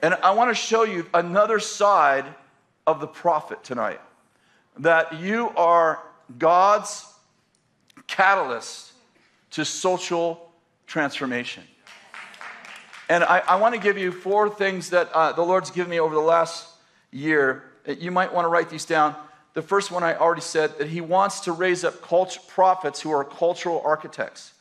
And I want to show you another side of the prophet tonight. That you are God's catalyst to social transformation. And I want to give you 4 things that the Lord's given me over the last year. You might want to write these down. The first one I already said, that he wants to raise up prophets who are cultural architects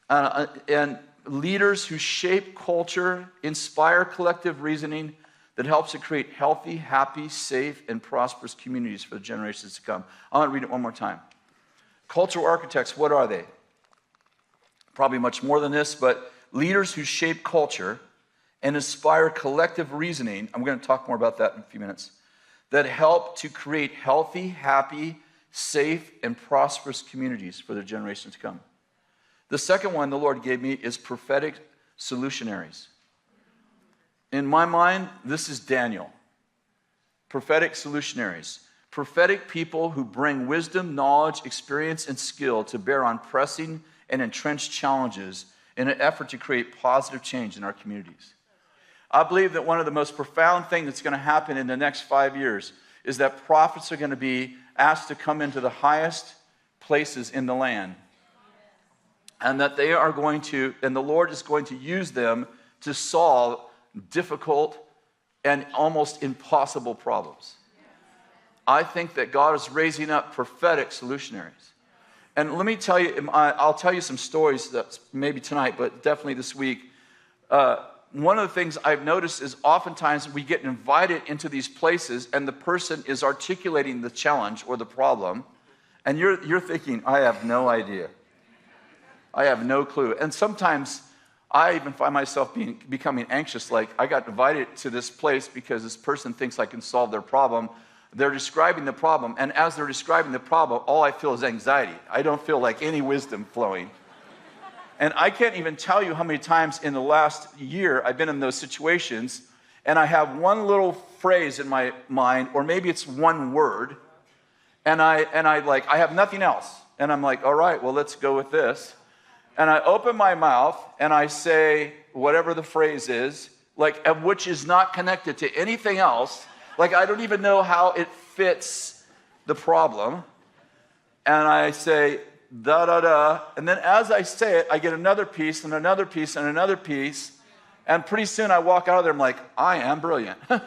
and leaders who shape culture, inspire collective reasoning that helps to create healthy, happy, safe, and prosperous communities for the generations to come. I want to read it one more time. Cultural architects, what are they? Probably much more than this, but leaders who shape culture and inspire collective reasoning, I'm going to talk more about that in a few minutes, that help to create healthy, happy, safe, and prosperous communities for the generations to come. The second one the Lord gave me is prophetic solutionaries. In my mind, this is Daniel. Prophetic solutionaries. Prophetic people who bring wisdom, knowledge, experience, and skill to bear on pressing and entrenched challenges in an effort to create positive change in our communities. I believe that one of the most profound things that's going to happen in the next 5 years is that prophets are going to be asked to come into the highest places in the land. And that they are going to, and the Lord is going to use them to solve difficult and almost impossible problems. I think that God is raising up prophetic solutionaries. And let me tell you, I'll tell you some stories that's maybe tonight, but definitely this week. One of the things I've noticed is oftentimes we get invited into these places and the person is articulating the challenge or the problem, and you're thinking, I have no idea. I have no clue. And sometimes I even find myself becoming anxious, like I got invited to this place because this person thinks I can solve their problem. They're describing the problem, and as they're describing the problem, all I feel is anxiety. I don't feel like any wisdom flowing. And I can't even tell you how many times in the last year I've been in those situations, and I have one little phrase in my mind, or maybe it's one word, and I have nothing else. And I'm like, all right, well, let's go with this. And I open my mouth, and I say whatever the phrase is, like, which is not connected to anything else. Like, I don't even know how it fits the problem. And I say, da, da, da. And then as I say it, I get another piece and another piece and another piece. And pretty soon I walk out of there, I'm like, I am brilliant. But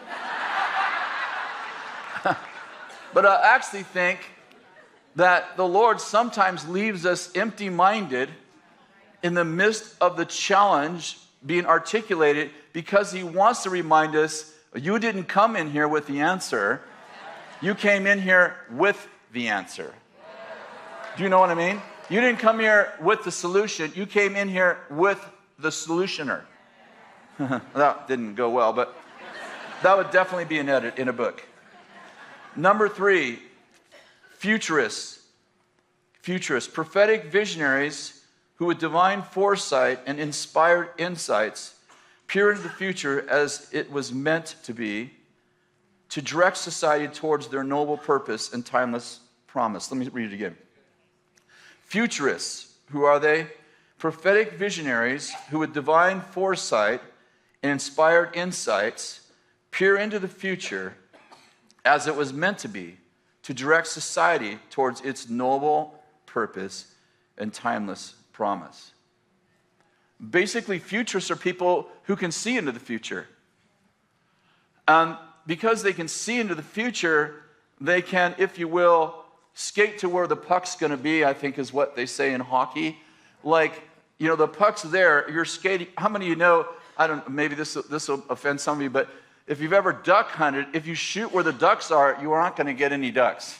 I actually think that the Lord sometimes leaves us empty-minded in the midst of the challenge being articulated because he wants to remind us, you didn't come in here with the answer. You came in here with the answer. Do you know what I mean? You didn't come here with the solution. You came in here with the solutioner. That didn't go well, but that would definitely be an edit in a book. Number 3, futurists. Futurists, prophetic visionaries who with divine foresight and inspired insights peer into the future as it was meant to be, to direct society towards their noble purpose and timeless promise. Let me read it again. Futurists, who are they? Prophetic visionaries who with divine foresight and inspired insights peer into the future as it was meant to be, to direct society towards its noble purpose and timeless promise. Basically, futurists are people who can see into the future. Because they can see into the future, they can, if you will, skate to where the puck's going to be, I think is what they say in hockey. Like, you know, the puck's there, you're skating. How many of you know, maybe this will offend some of you, but if you've ever duck hunted, if you shoot where the ducks are, you aren't going to get any ducks.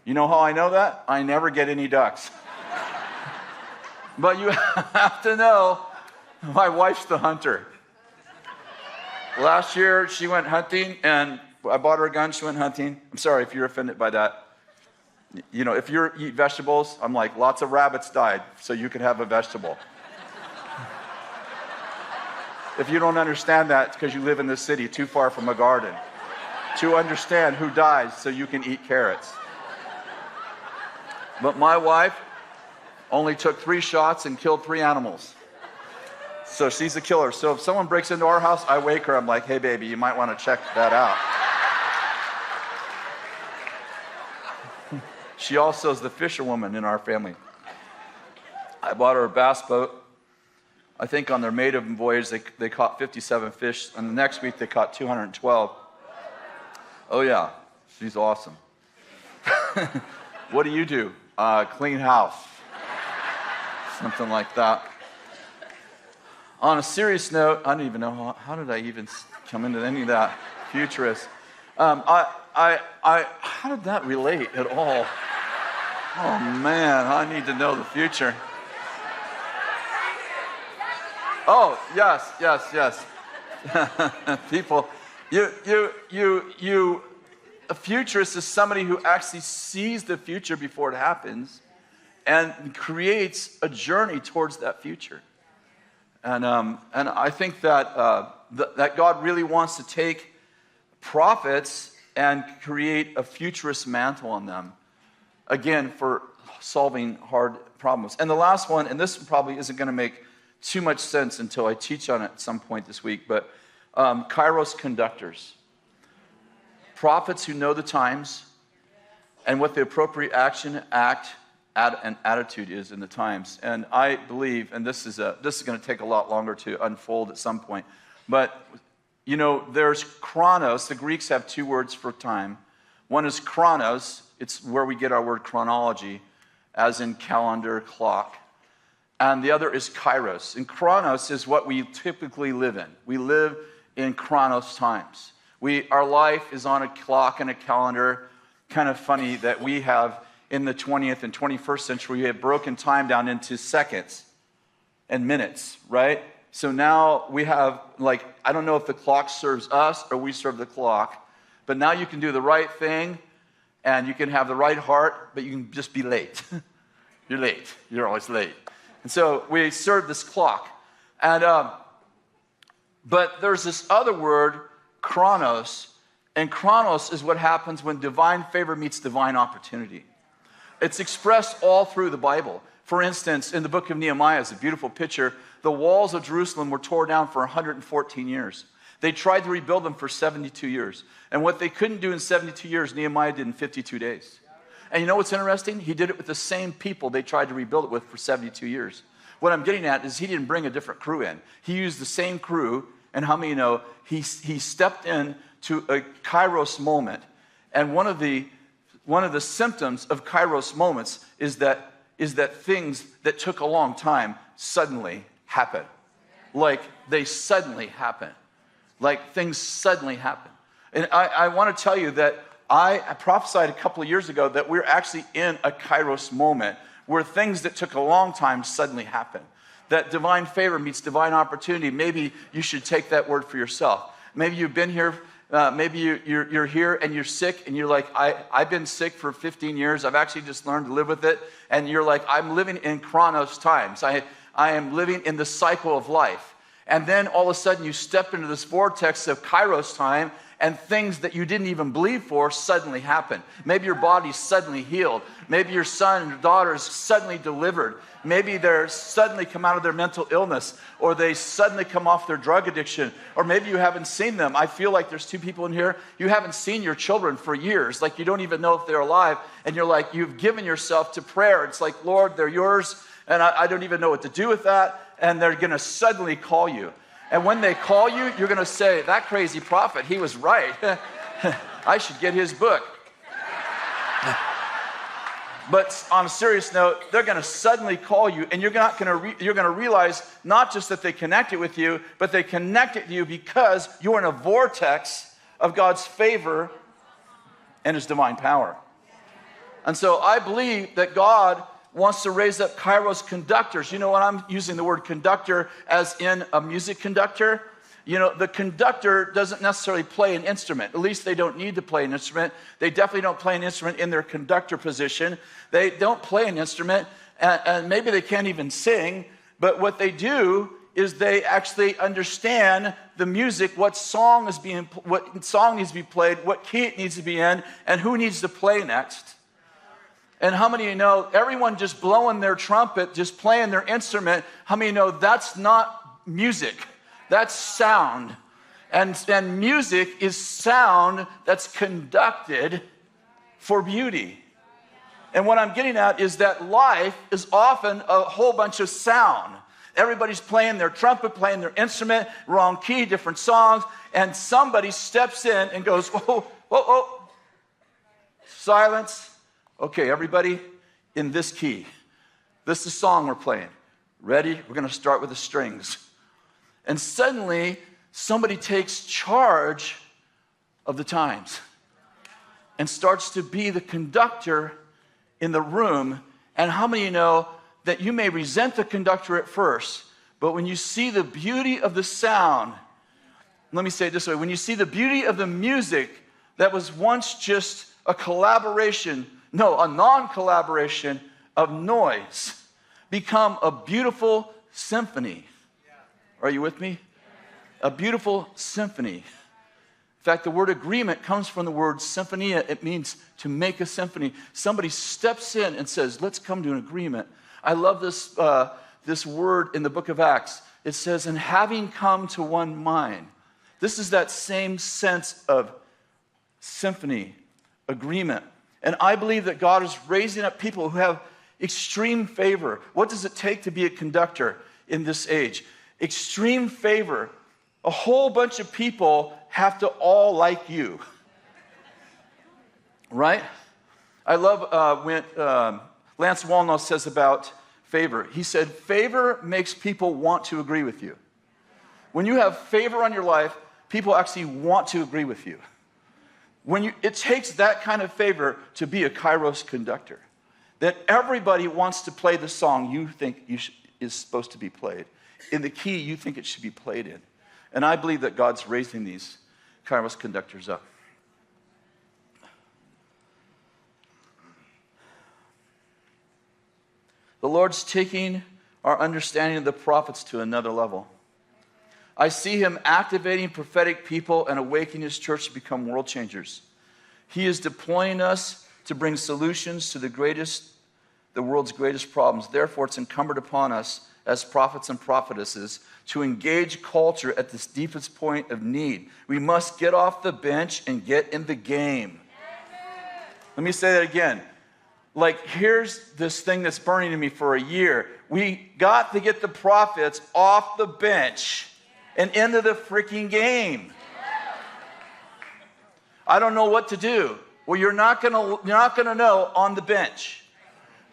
You know how I know that? I never get any ducks. But you have to know, my wife's the hunter. Last year, she went hunting, and I bought her a gun, she went hunting. I'm sorry if you're offended by that. You know, if you eat vegetables, I'm like, lots of rabbits died, so you can have a vegetable. If you don't understand that, it's because you live in the city, too far from a garden. To understand who dies, so you can eat carrots. But my wife only took 3 shots and killed 3 animals. So she's a killer. So if someone breaks into our house, I wake her. I'm like, hey, baby, you might want to check that out. She also is the fisherwoman in our family. I bought her a bass boat. I think on their maiden voyage, they caught 57 fish. And the next week, they caught 212. Oh, yeah. She's awesome. What do you do? Clean house. Something like that. On a serious note, I don't even know how did I even come into any of that. Futurists. How did that relate at all? Oh man, I need to know the future. Oh yes. People, a futurist is somebody who actually sees the future before it happens, and creates a journey towards that future. And I think that that God really wants to take prophets and create a futurist mantle on them, again, for solving hard problems. And the last one, and this probably isn't going to make too much sense until I teach on it at some point this week, but Kairos conductors. Prophets who know the times and what the appropriate action, and attitude is in the times. And I believe, and this is going to take a lot longer to unfold at some point, but there's chronos. The Greeks have two words for time. One is chronos. It's where we get our word chronology, as in calendar, clock. And the other is kairos. And chronos is what we typically live in. We live in chronos times. Our life is on a clock and a calendar. Kind of funny that we have, in the 20th and 21st century, we have broken time down into seconds and minutes, right? So now we have, I don't know if the clock serves us or we serve the clock, but now you can do the right thing and you can have the right heart, but you can just be late. You're late. You're always late. And so we serve this clock. And but there's this other word, chronos, and chronos is what happens when divine favor meets divine opportunity. It's expressed all through the Bible. For instance, in the book of Nehemiah, it's a beautiful picture. The walls of Jerusalem were torn down for 114 years. They tried to rebuild them for 72 years. And what they couldn't do in 72 years, Nehemiah did in 52 days. And you know what's interesting? He did it with the same people they tried to rebuild it with for 72 years. What I'm getting at is he didn't bring a different crew in. He used the same crew, and how many know he stepped in to a Kairos moment. And one of the symptoms of Kairos moments is that things that took a long time suddenly happen. Like they suddenly happen. Like things suddenly happen. And I want to tell you that I prophesied a couple of years ago that we're actually in a Kairos moment where things that took a long time suddenly happen. That divine favor meets divine opportunity. Maybe you should take that word for yourself. Maybe you've been here, maybe you're here and you're sick and you're like, I've been sick for 15 years. I've actually just learned to live with it. And you're like, I'm living in chronos times. I am living in the cycle of life. And then all of a sudden you step into this vortex of Kairos time, and things that you didn't even believe for suddenly happen. Maybe your body's suddenly healed. Maybe your son or daughter is suddenly delivered. Maybe they're suddenly come out of their mental illness, or they suddenly come off their drug addiction, or maybe you haven't seen them. I feel like there's two people in here. You haven't seen your children for years. Like you don't even know if they're alive, and you're like, you've given yourself to prayer. It's like, Lord, they're yours, and I don't even know what to do with that, and they're going to suddenly call you. And when they call you, you're going to say, that crazy prophet, he was right. I should get his book. But on a serious note, they're going to suddenly call you, and you're going to realize not just that they connected with you, but they connected with you because you're in a vortex of God's favor and his divine power. And so I believe that God wants to raise up Kairos conductors. You know what? I'm using the word conductor as in a music conductor. You know, the conductor doesn't necessarily play an instrument. At least they don't need to play an instrument. They definitely don't play an instrument in their conductor position. They don't play an instrument, and maybe they can't even sing. But what they do is they actually understand the music, what song needs to be played, what key it needs to be in, and who needs to play next. And how many of you know, everyone just blowing their trumpet, just playing their instrument, how many of you know that's not music. That's sound. And music is sound that's conducted for beauty. And what I'm getting at is that life is often a whole bunch of sound. Everybody's playing their trumpet, playing their instrument, wrong key, different songs, and somebody steps in and goes, oh, silence. Okay, everybody in this key. This is the song we're playing. Ready? We're going to start with the strings. And suddenly, somebody takes charge of the times and starts to be the conductor in the room. And how many of you know that you may resent the conductor at first, but when you see the beauty of the sound, let me say it this way, when you see the beauty of the music that was once just a non-collaboration of noise, become a beautiful symphony. Are you with me? A beautiful symphony. In fact, the word agreement comes from the word symphonia. It means to make a symphony. Somebody steps in and says, let's come to an agreement. I love this word in the book of Acts. It says, and having come to one mind. This is that same sense of symphony, agreement. And I believe that God is raising up people who have extreme favor. What does it take to be a conductor in this age? Extreme favor. A whole bunch of people have to all like you. Right? I love when Lance Wallnau says about favor. He said, favor makes people want to agree with you. When you have favor on your life, people actually want to agree with you. It takes that kind of favor to be a Kairos conductor. That everybody wants to play the song you think is supposed to be played, in the key you think it should be played in. And I believe that God's raising these Kairos conductors up. The Lord's taking our understanding of the prophets to another level. I see him activating prophetic people and awakening his church to become world changers. He is deploying us to bring solutions to the world's greatest problems. Therefore, it's incumbent upon us as prophets and prophetesses to engage culture at this deepest point of need. We must get off the bench and get in the game. Let me say that again. Like, here's this thing that's burning in me for a year. We got to get the prophets off the bench and into the freaking game. I don't know what to do. Well, you're not gonna know on the bench.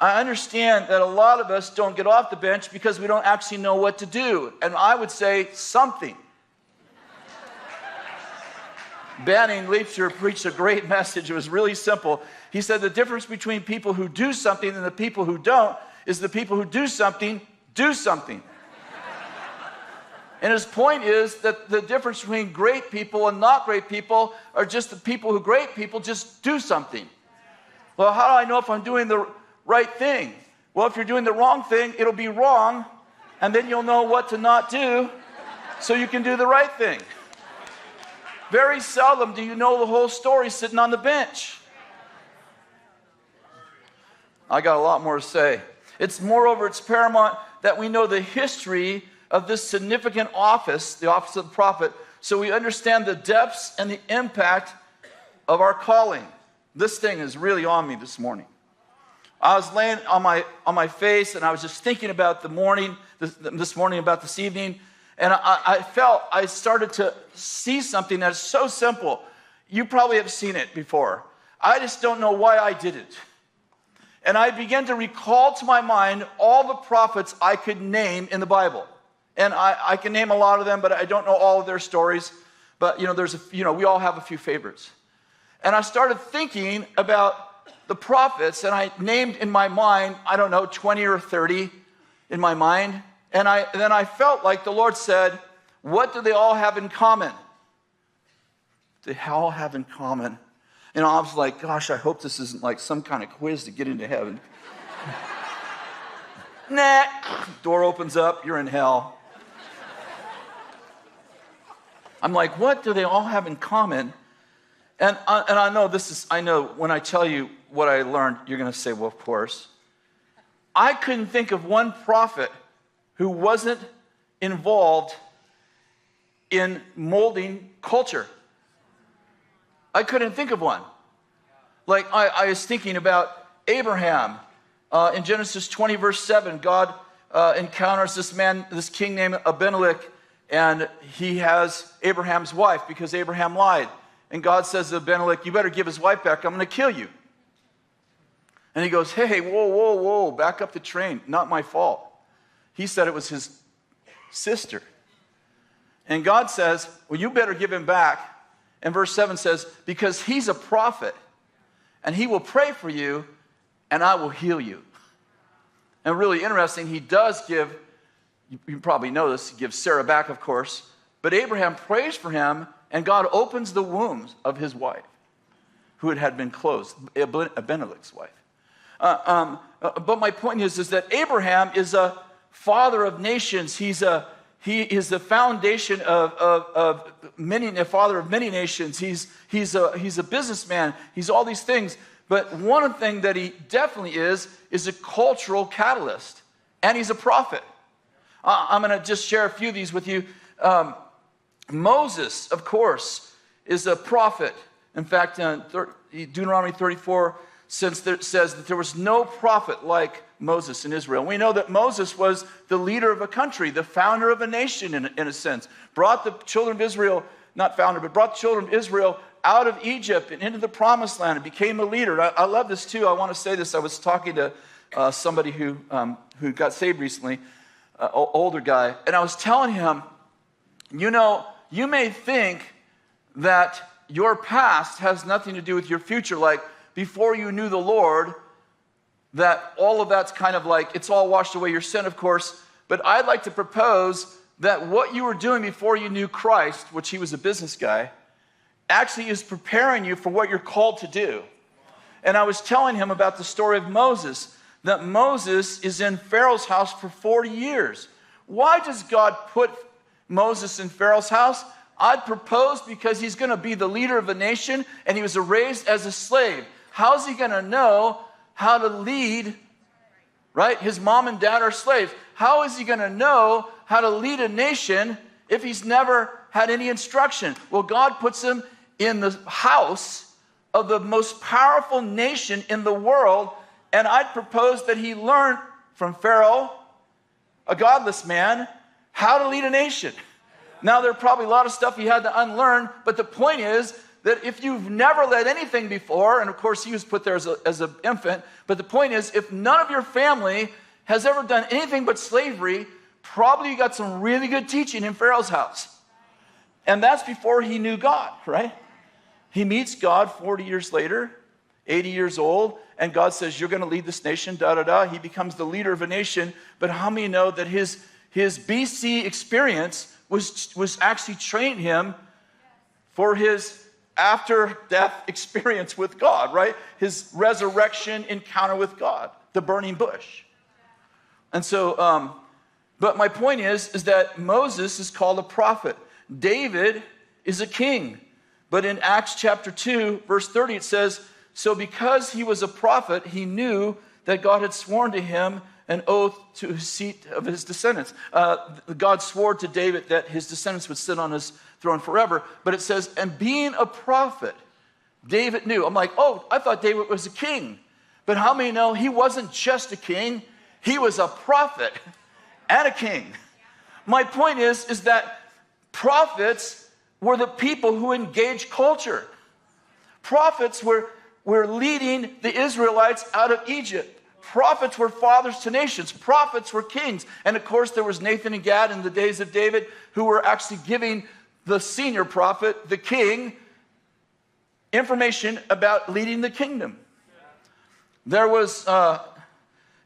I understand that a lot of us don't get off the bench because we don't actually know what to do. And I would say something. Banning Leifster preached a great message. It was really simple. He said the difference between people who do something and the people who don't is the people who do something, do something. And his point is that the difference between great people and not great people are just the people who great people just do something. Well, how do I know if I'm doing the right thing? Well, if you're doing the wrong thing, it'll be wrong, and then you'll know what to not do so you can do the right thing. Very seldom do you know the whole story sitting on the bench. I got a lot more to say. It's paramount that we know the history of this significant office, the office of the prophet, so we understand the depths and the impact of our calling. This thing is really on me this morning. I was laying on my face, and I was just thinking about this morning about this evening, and I started to see something that's so simple. You probably have seen it before. I just don't know why I did it. And I began to recall to my mind all the prophets I could name in the Bible. And I can name a lot of them, but I don't know all of their stories. But, we all have a few favorites. And I started thinking about the prophets, and I named in my mind, 20 or 30 in my mind. And then I felt like the Lord said, what do they all have in common? They all have in common. And I was like, gosh, I hope this isn't like some kind of quiz to get into heaven. Nah, door opens up, you're in hell. I'm like, what do they all have in common? And I know when I tell you what I learned, you're going to say, well, of course. I couldn't think of one prophet who wasn't involved in molding culture? I couldn't think of one. Like I was thinking about Abraham. In Genesis 20, verse 7, God encounters this king named Abimelech, and he has Abraham's wife because Abraham lied. And God says to Abimelech, you better give his wife back, I'm going to kill you. And he goes, hey, whoa, back up the train, not my fault. He said it was his sister. And God says, well, you better give him back. And verse 7 says, because he's a prophet, and he will pray for you, and I will heal you. And really interesting, he does give, you probably know this, he gives Sarah back, of course, but Abraham prays for him, and God opens the wombs of his wife, who had been closed, Abimelech's wife. But my point is that Abraham is a father of nations. He is the foundation of many, a father of many nations. He's a businessman. He's all these things. But one thing that he definitely is a cultural catalyst. And he's a prophet. I'm going to just share a few of these with you. Moses, of course, is a prophet. In fact, Deuteronomy 34 says that there was no prophet like Moses in Israel. We know that Moses was the leader of a country, the founder of a nation in a sense. Brought the children of Israel, not founder, but brought the children of Israel out of Egypt and into the promised land and became a leader. I love this too. I want to say this. I was talking to somebody who got saved recently, an older guy, and I was telling him, you know, you may think that your past has nothing to do with your future. Like before you knew the Lord, that all of that's kind of like, it's all washed away, your sin, of course. But I'd like to propose that what you were doing before you knew Christ, which he was a business guy, actually is preparing you for what you're called to do. And I was telling him about the story of Moses, that Moses is in Pharaoh's house for 40 years. Why does God put Moses in Pharaoh's house? I'd propose because he's going to be the leader of a nation, and he was raised as a slave. How's he going to know how to lead, right? His mom and dad are slaves. How is he going to know how to lead a nation if he's never had any instruction? Well, God puts him in the house of the most powerful nation in the world, and I'd propose that he learned from Pharaoh, a godless man, how to lead a nation. Now, there are probably a lot of stuff he had to unlearn, but the point is that if you've never led anything before, and of course he was put there as an infant, but the point is if none of your family has ever done anything but slavery, probably you got some really good teaching in Pharaoh's house. And that's before he knew God, right? He meets God 40 years later, 80 years old, and God says, you're going to lead this nation, da-da-da. He becomes the leader of a nation, but how many know that his BC experience was actually trained him for his after-death experience with God, right? His resurrection encounter with God, the burning bush. And so, but my point is that Moses is called a prophet. David is a king. But in Acts chapter 2, verse 30, it says, so because he was a prophet, he knew that God had sworn to him an oath to his seat of his descendants. God swore to David that his descendants would sit on his throne forever. But it says, and being a prophet, David knew. I'm like, oh, I thought David was a king. But how many know he wasn't just a king? He was a prophet and a king. My point is that prophets were the people who engaged culture. Prophets were leading the Israelites out of Egypt. Prophets were fathers to nations. Prophets were kings. And of course, there was Nathan and Gad in the days of David who were actually giving the senior prophet, the king, information about leading the kingdom. There was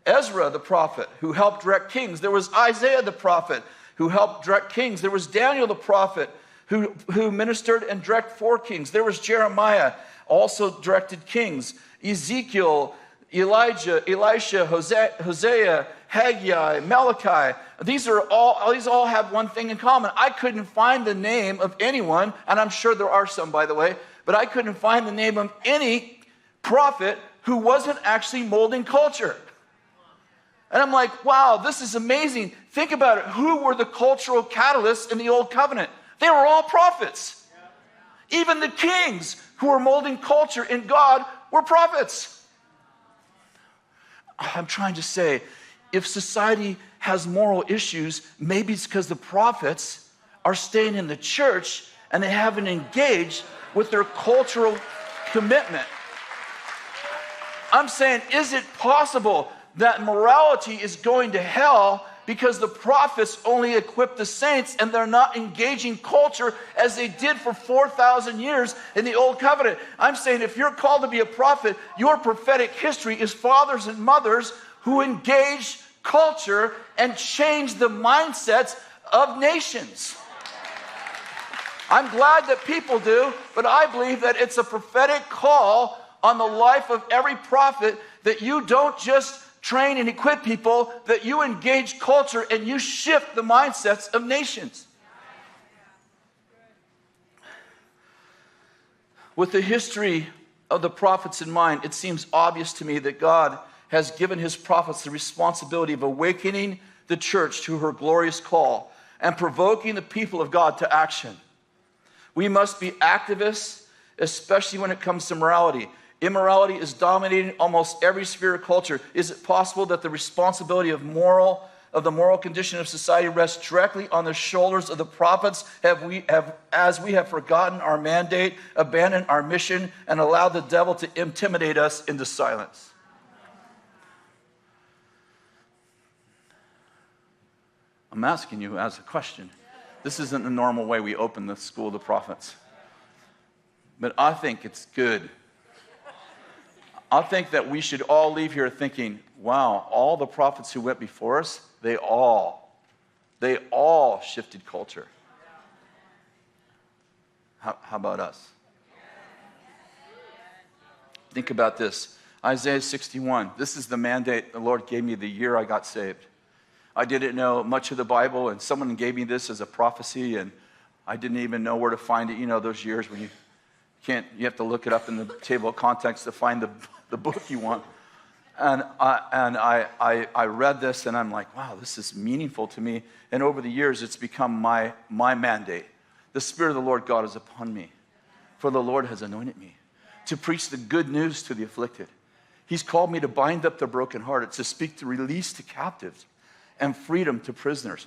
Ezra the prophet who helped direct kings. There was Isaiah the prophet who helped direct kings. There was Daniel the prophet who ministered and directed for kings. There was Jeremiah, also directed kings. Ezekiel, Elijah, Elisha, Hosea, Haggai, Malachi. These all have one thing in common. I couldn't find the name of anyone, and I'm sure there are some, by the way, but I couldn't find the name of any prophet who wasn't actually molding culture. And I'm like, wow, this is amazing. Think about it. Who were the cultural catalysts in the Old Covenant? They were all prophets. Even the kings who were molding culture in God were prophets. I'm trying to say, if society has moral issues, maybe it's because the prophets are staying in the church and they haven't engaged with their cultural commitment. I'm saying, is it possible that morality is going to hell because the prophets only equip the saints and they're not engaging culture as they did for 4,000 years in the Old Covenant? I'm saying, if you're called to be a prophet, your prophetic history is fathers and mothers who engage culture and change the mindsets of nations. I'm glad that people do, but I believe that it's a prophetic call on the life of every prophet that you don't just train and equip people, that you engage culture and you shift the mindsets of nations. With the history of the prophets in mind, it seems obvious to me that God has given his prophets the responsibility of awakening the church to her glorious call and provoking the people of God to action. We must be activists, especially when it comes to morality. Immorality is dominating almost every sphere of culture. Is it possible that the responsibility of the moral condition of society rests directly on the shoulders of the prophets, as we have forgotten our mandate, abandoned our mission, and allowed the devil to intimidate us into silence? I'm asking you as a question. This isn't the normal way we open the School of the Prophets. But I think it's good. I think that we should all leave here thinking, wow, all the prophets who went before us, they all shifted culture. How about us? Think about this. Isaiah 61. This is the mandate the Lord gave me the year I got saved. I didn't know much of the Bible, and someone gave me this as a prophecy, and I didn't even know where to find it. You know, those years when you have to look it up in the table of contents to find the book you want. And I read this, and I'm like, wow, this is meaningful to me. And over the years, it's become my mandate. The Spirit of the Lord God is upon me, for the Lord has anointed me to preach the good news to the afflicted. He's called me to bind up the brokenhearted, to speak the release to captives, and freedom to prisoners.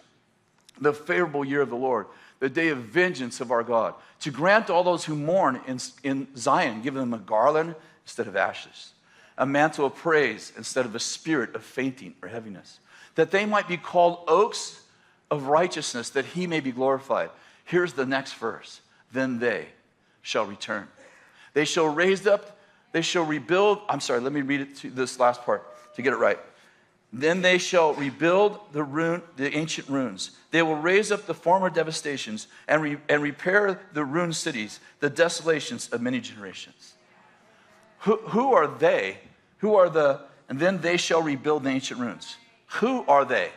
The favorable year of the Lord, the day of vengeance of our God, to grant all those who mourn in Zion, give them a garland instead of ashes, a mantle of praise instead of a spirit of fainting or heaviness, that they might be called oaks of righteousness, that he may be glorified. Here's the next verse. Then they shall return. They shall raise up, they shall rebuild. I'm sorry, let me read it to this last part to get it right. Then they shall rebuild the ancient ruins. They will raise up the former devastations and repair the ruined cities, the desolations of many generations. Who are they? And then they shall rebuild the ancient ruins. Who are they?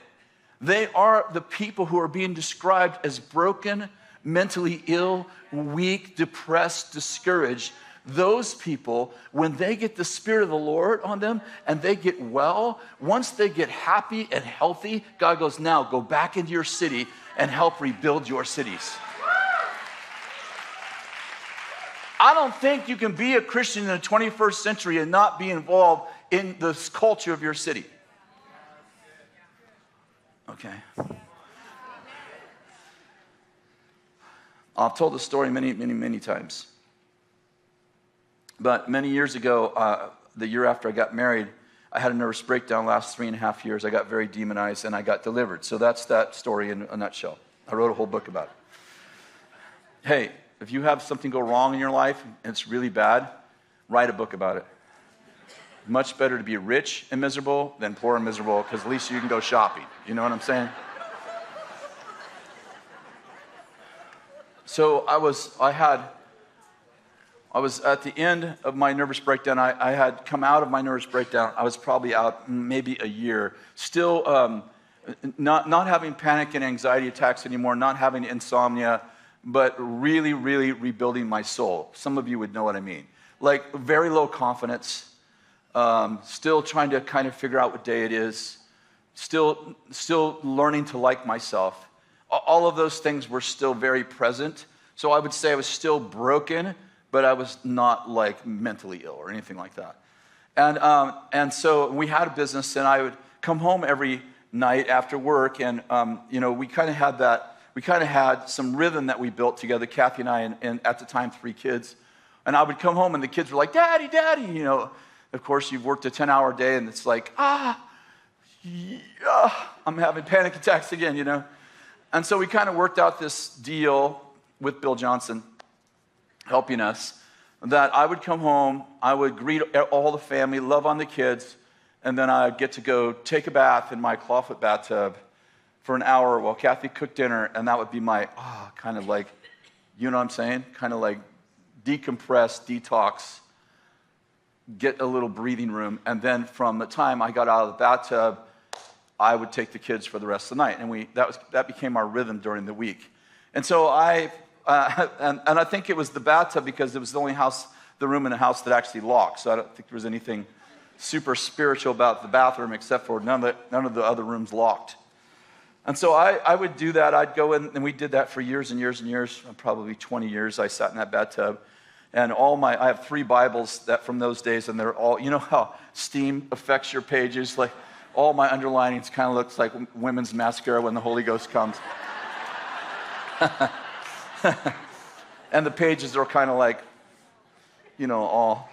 They are the people who are being described as broken, mentally ill, weak, depressed, discouraged. Those people, when they get the Spirit of the Lord on them and they get well, once they get happy and healthy, God goes, now go back into your city and help rebuild your cities. I don't think you can be a Christian in the 21st century and not be involved in the culture of your city. Okay. I've told the story many times. But many years ago, the year after I got married, I had a nervous breakdown. Last 3.5 years, I got very demonized and I got delivered. So that's that story in a nutshell. I wrote a whole book about it. Hey, if you have something go wrong in your life and it's really bad, write a book about it. Much better to be rich and miserable than poor and miserable, because at least you can go shopping. You know what I'm saying? So I was at the end of my nervous breakdown. I had come out of my nervous breakdown. I was probably out maybe a year, still not having panic and anxiety attacks anymore, not having insomnia, but really rebuilding my soul. Some of you would know what I mean. Like very low confidence, still trying to kind of figure out what day it is, still learning to like myself. All of those things were still very present. So I would say I was still broken, but I was not like mentally ill or anything like that. And so we had a business, and I would come home every night after work, and we kind of had that. We kind of had some rhythm that we built together, Kathy and I, and at the time 3 kids. And I would come home, and the kids were like, "Daddy, Daddy," Of course, you've worked a 10-hour day, and it's like, I'm having panic attacks again, And so we kind of worked out this deal with Bill Johnson helping us, that I would come home, I would greet all the family, love on the kids, and then I'd get to go take a bath in my clawfoot bathtub for an hour while Kathy cooked dinner, and that would be my, kind of like, you know what I'm saying? Kind of like decompress, detox, get a little breathing room, and then from the time I got out of the bathtub, I would take the kids for the rest of the night, and that became our rhythm during the week. And so and I think it was the bathtub because it was the only room in the house that actually locked. So I don't think there was anything super spiritual about the bathroom except for none of the other rooms locked. And so I would do that. I'd go in, and we did that for years and years and years, probably 20 years. I sat in that bathtub. And I have 3 Bibles that from those days, and they're all, you know how steam affects your pages? Like all my underlinings kind of looks like women's mascara when the Holy Ghost comes. And the pages are kind of like, all.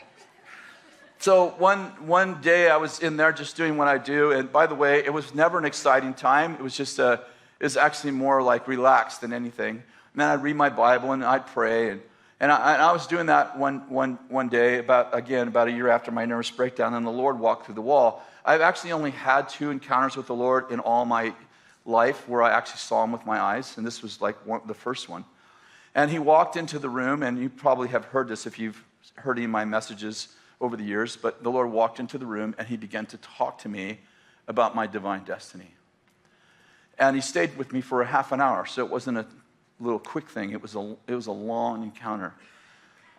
So one day I was in there just doing what I do. And by the way, it was never an exciting time. It was just it was actually more like relaxed than anything. And then I'd read my Bible and I'd pray. And I was doing that one day, about a year after my nervous breakdown, and the Lord walked through the wall. I've actually only had 2 encounters with the Lord in all my life where I actually saw him with my eyes, and this was like the first one. And he walked into the room, and you probably have heard this if you've heard any of my messages over the years, but the Lord walked into the room, and he began to talk to me about my divine destiny. And he stayed with me for a half an hour, so it wasn't a little quick thing. It was a long encounter.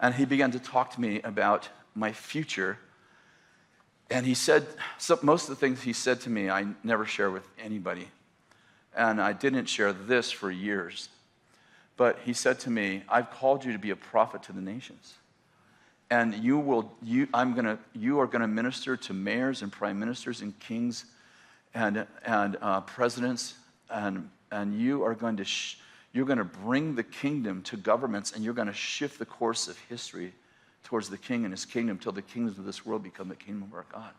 And he began to talk to me about my future. And he said, most of the things he said to me, I never share with anybody. And I didn't share this for years. But he said to me, "I've called you to be a prophet to the nations. And you are going to minister to mayors and prime ministers and kings and presidents, and you are going to you're going to bring the kingdom to governments, and you're going to shift the course of history towards the king and his kingdom till the kingdoms of this world become the kingdom of our God."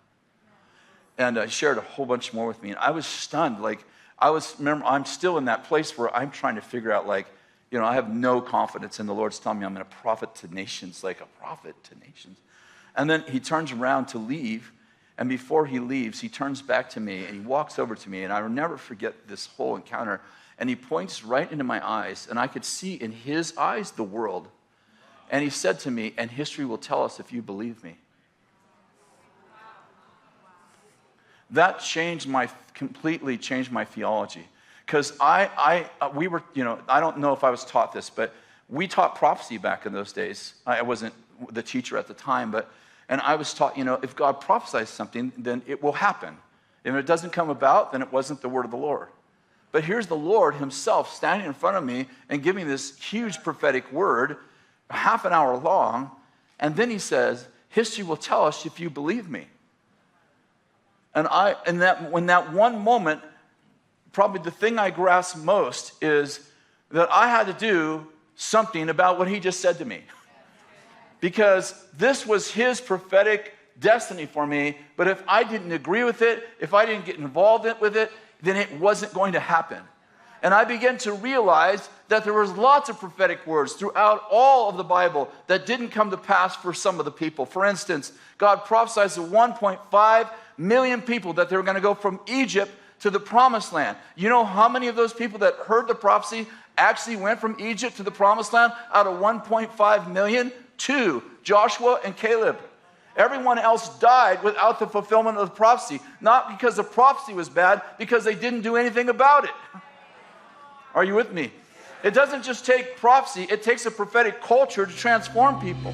And he shared a whole bunch more with me, and I was stunned. Remember, I'm still in that place where I'm trying to figure out, I have no confidence in the Lord's telling me I'm going to prophet to nations, like a prophet to nations. And then he turns around to leave, and before he leaves, he turns back to me, and he walks over to me, and I will never forget this whole encounter. And he points right into my eyes, and I could see in his eyes the world. And he said to me, "And history will tell us if you believe me." That completely changed my theology. Because I don't know if I was taught this, but we taught prophecy back in those days. I wasn't the teacher at the time, and I was taught, if God prophesies something, then it will happen. If it doesn't come about, then it wasn't the word of the Lord. But here's the Lord himself standing in front of me and giving this huge prophetic word, half an hour long, and then he says, "History will tell us if you believe me." And when that one moment, probably the thing I grasped most is that I had to do something about what he just said to me. Because this was his prophetic destiny for me, but if I didn't agree with it, if I didn't get involved with it, then it wasn't going to happen. And I began to realize that there was lots of prophetic words throughout all of the Bible that didn't come to pass for some of the people. For instance, God prophesied to 1.5 million people that they were going to go from Egypt to the promised land. You know how many of those people that heard the prophecy actually went from Egypt to the promised land out of 1.5 million? 2, Joshua and Caleb. Everyone else died without the fulfillment of the prophecy. Not because the prophecy was bad, because they didn't do anything about it. Are you with me? It doesn't just take prophecy, it takes a prophetic culture to transform people.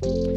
you.